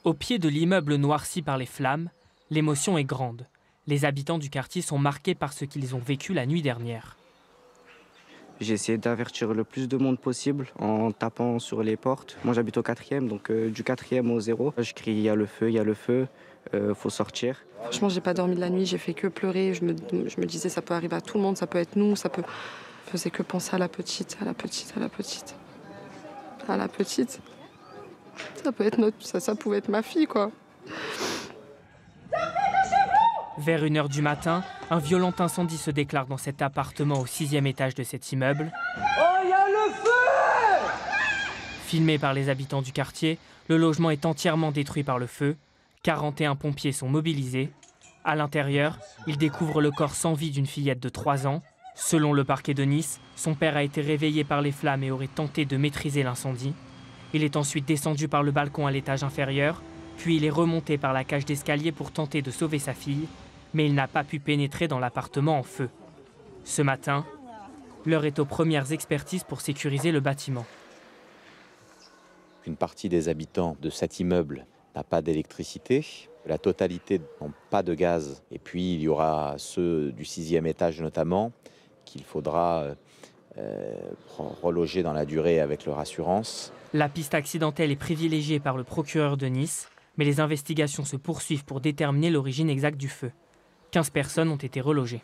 Au pied de l'immeuble noirci par les flammes, l'émotion est grande. Les habitants du quartier sont marqués par ce qu'ils ont vécu la nuit dernière. J'ai essayé d'avertir le plus de monde possible en tapant sur les portes. Moi j'habite au 4e, donc du 4e au 0. Je crie il y a le feu, faut sortir. Franchement, j'ai pas dormi de la nuit, j'ai fait que pleurer. Je me disais ça peut arriver à tout le monde, ça peut être nous, ça peut. Je faisais que penser à la petite, à la petite, à la petite. À la petite. Ça peut être ça pouvait être ma fille, quoi. Vers 1h du matin, un violent incendie se déclare dans cet appartement au 6e étage de cet immeuble. Oh, il y a le feu! Filmé par les habitants du quartier, le logement est entièrement détruit par le feu. 41 pompiers sont mobilisés. À l'intérieur, ils découvrent le corps sans vie d'une fillette de 3 ans. Selon le parquet de Nice, son père a été réveillé par les flammes et aurait tenté de maîtriser l'incendie. Il est ensuite descendu par le balcon à l'étage inférieur, puis il est remonté par la cage d'escalier pour tenter de sauver sa fille, mais il n'a pas pu pénétrer dans l'appartement en feu. Ce matin, l'heure est aux premières expertises pour sécuriser le bâtiment. Une partie des habitants de cet immeuble n'a pas d'électricité. La totalité n'ont pas de gaz. Et puis il y aura ceux du 6e étage notamment qu'il faudra reloger dans la durée avec leur assurance. La piste accidentelle est privilégiée par le procureur de Nice, mais les investigations se poursuivent pour déterminer l'origine exacte du feu. 15 personnes ont été relogées.